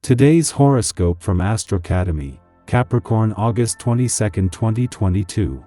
Today's horoscope from Astrocademy, Capricorn August 22, 2022.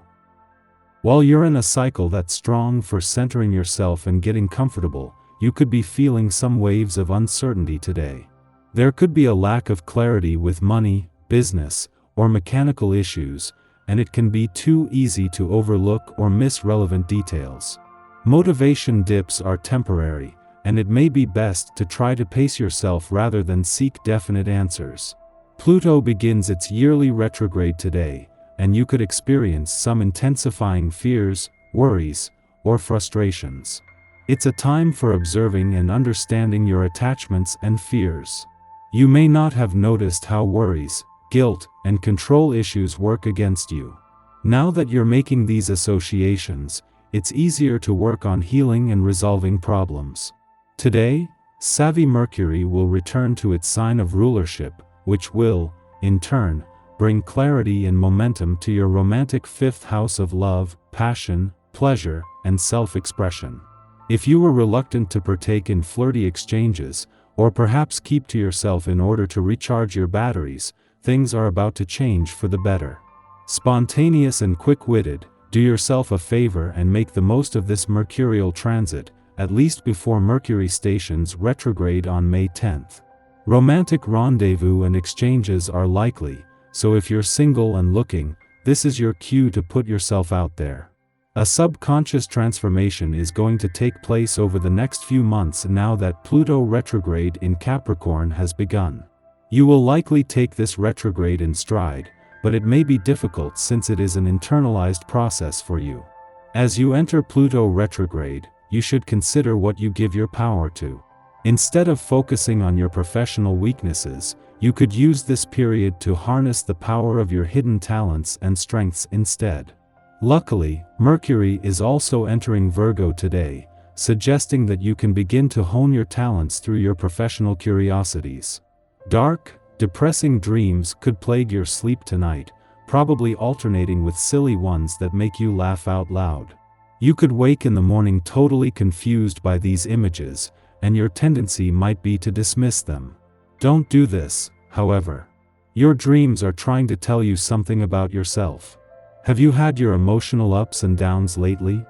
While you're in a cycle that's strong for centering yourself and getting comfortable, you could be feeling some waves of uncertainty today. There could be a lack of clarity with money, business, or mechanical issues, and it can be too easy to overlook or miss relevant details. Motivation dips are temporary, and it may be best to try to pace yourself rather than seek definite answers. Pluto begins its yearly retrograde today, and you could experience some intensifying fears, worries, or frustrations. It's a time for observing and understanding your attachments and fears. You may not have noticed how worries, guilt, and control issues work against you. Now that you're making these associations, it's easier to work on healing and resolving problems. Today, savvy Mercury will return to its sign of rulership, which will, in turn, bring clarity and momentum to your romantic fifth house of love, passion, pleasure, and self-expression. If you were reluctant to partake in flirty exchanges, or perhaps keep to yourself in order to recharge your batteries, things are about to change for the better. Spontaneous and quick-witted, do yourself a favor and make the most of this mercurial transit, at least before Mercury stations retrograde on May 10th. Romantic rendezvous and exchanges are likely, so if you're single and looking, this is your cue to put yourself out there. A subconscious transformation is going to take place over the next few months now that Pluto retrograde in Capricorn has begun. You will likely take this retrograde in stride, but it may be difficult since it is an internalized process for you. As you enter Pluto retrograde, you should consider what you give your power to. Instead of focusing on your professional weaknesses, you could use this period to harness the power of your hidden talents and strengths instead. Luckily, Mercury is also entering Virgo today, suggesting that you can begin to hone your talents through your professional curiosities. Dark, depressing dreams could plague your sleep tonight, probably alternating with silly ones that make you laugh out loud. You could wake in the morning totally confused by these images, and your tendency might be to dismiss them. Don't do this, however. Your dreams are trying to tell you something about yourself. Have you had your emotional ups and downs lately?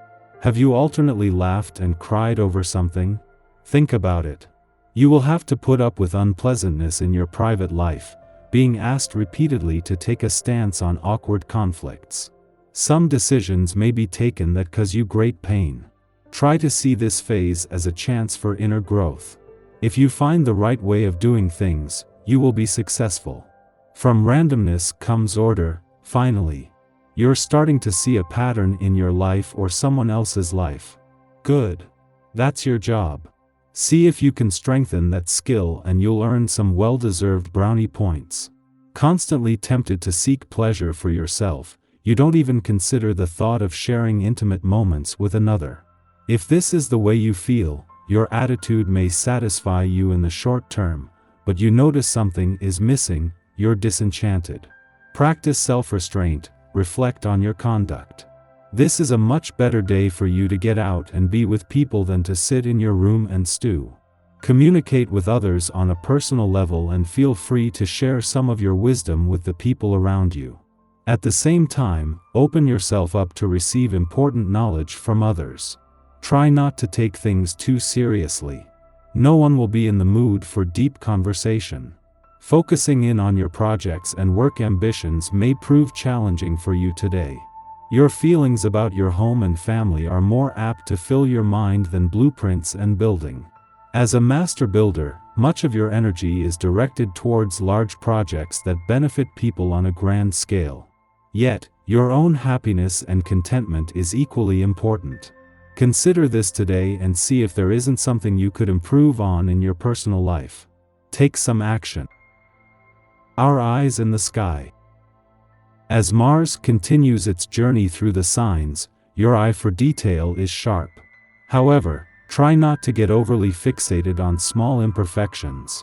Have you alternately laughed and cried over something? Think about it. You will have to put up with unpleasantness in your private life, being asked repeatedly to take a stance on awkward conflicts. Some decisions may be taken that cause you great pain. Try to see this phase as a chance for inner growth. If you find the right way of doing things, you will be successful. From randomness comes order, finally. You're starting to see a pattern in your life or someone else's life. Good. That's your job. See if you can strengthen that skill and you'll earn some well-deserved brownie points. Constantly tempted to seek pleasure for yourself, you don't even consider the thought of sharing intimate moments with another. If this is the way you feel, your attitude may satisfy you in the short term, but you notice something is missing, you're disenchanted. Practice self-restraint, reflect on your conduct. This is a much better day for you to get out and be with people than to sit in your room and stew. Communicate with others on a personal level and feel free to share some of your wisdom with the people around you. At the same time, open yourself up to receive important knowledge from others. Try not to take things too seriously. No one will be in the mood for deep conversation. Focusing in on your projects and work ambitions may prove challenging for you today. Your feelings about your home and family are more apt to fill your mind than blueprints and building. As a master builder, much of your energy is directed towards large projects that benefit people on a grand scale. Yet, your own happiness and contentment is equally important. Consider this today and see if there isn't something you could improve on in your personal life. Take some action. Our eyes in the sky. As Mars continues its journey through the signs, your eye for detail is sharp. However, try not to get overly fixated on small imperfections.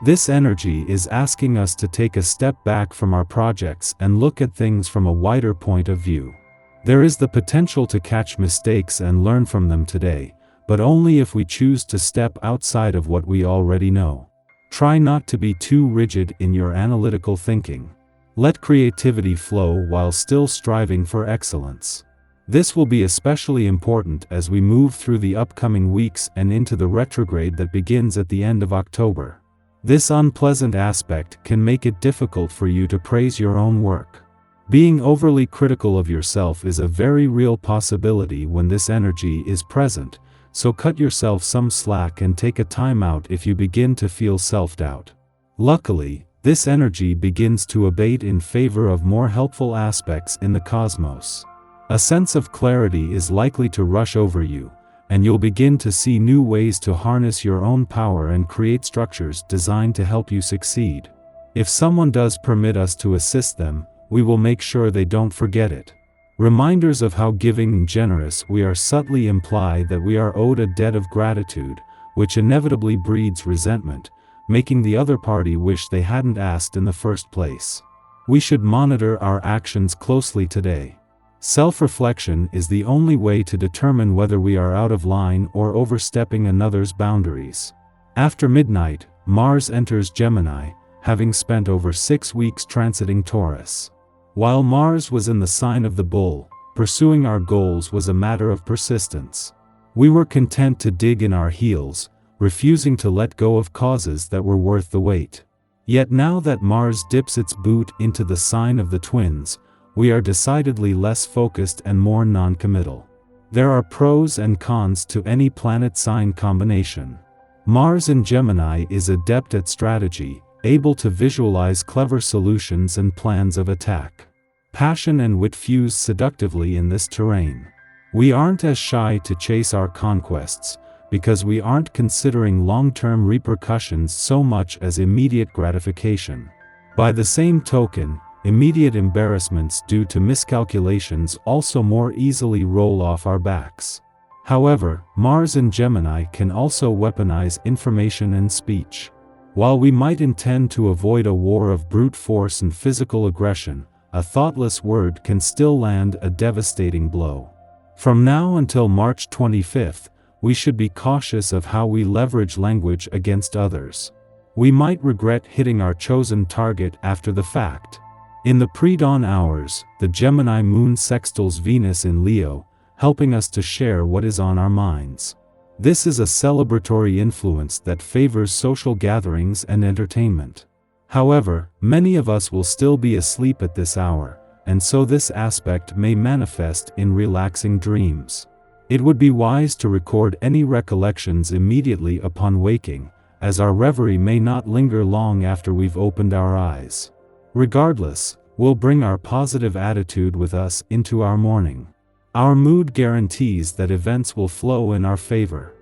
This energy is asking us to take a step back from our projects and look at things from a wider point of view. There is the potential to catch mistakes and learn from them today, but only if we choose to step outside of what we already know. Try not to be too rigid in your analytical thinking. Let creativity flow while still striving for excellence. This will be especially important as we move through the upcoming weeks and into the retrograde that begins at the end of October. This unpleasant aspect can make it difficult for you to praise your own work. Being overly critical of yourself is a very real possibility when this energy is present, so cut yourself some slack and take a time out if you begin to feel self-doubt. Luckily, this energy begins to abate in favor of more helpful aspects in the cosmos. A sense of clarity is likely to rush over you, and you'll begin to see new ways to harness your own power and create structures designed to help you succeed. If someone does permit us to assist them, we will make sure they don't forget it. Reminders of how giving and generous we are subtly imply that we are owed a debt of gratitude, which inevitably breeds resentment, making the other party wish they hadn't asked in the first place. We should monitor our actions closely today. Self-reflection is the only way to determine whether we are out of line or overstepping another's boundaries. After midnight, Mars enters Gemini, having spent over 6 weeks transiting Taurus. While Mars was in the sign of the Bull, pursuing our goals was a matter of persistence. We were content to dig in our heels, refusing to let go of causes that were worth the wait. Yet now that Mars dips its boot into the sign of the Twins, we are decidedly less focused and more non-committal. There are pros and cons to any planet-sign combination. Mars in Gemini is adept at strategy, able to visualize clever solutions and plans of attack. Passion and wit fuse seductively in this terrain. We aren't as shy to chase our conquests, because we aren't considering long-term repercussions so much as immediate gratification. By the same token, immediate embarrassments due to miscalculations also more easily roll off our backs. However, Mars in Gemini can also weaponize information and speech. While we might intend to avoid a war of brute force and physical aggression, a thoughtless word can still land a devastating blow. From now until March 25th, we should be cautious of how we leverage language against others. We might regret hitting our chosen target after the fact. In the pre-dawn hours, the Gemini moon sextiles Venus in Leo, helping us to share what is on our minds. This is a celebratory influence that favors social gatherings and entertainment. However, many of us will still be asleep at this hour, and so this aspect may manifest in relaxing dreams. It would be wise to record any recollections immediately upon waking, as our reverie may not linger long after we've opened our eyes. Regardless, we'll bring our positive attitude with us into our morning. Our mood guarantees that events will flow in our favor.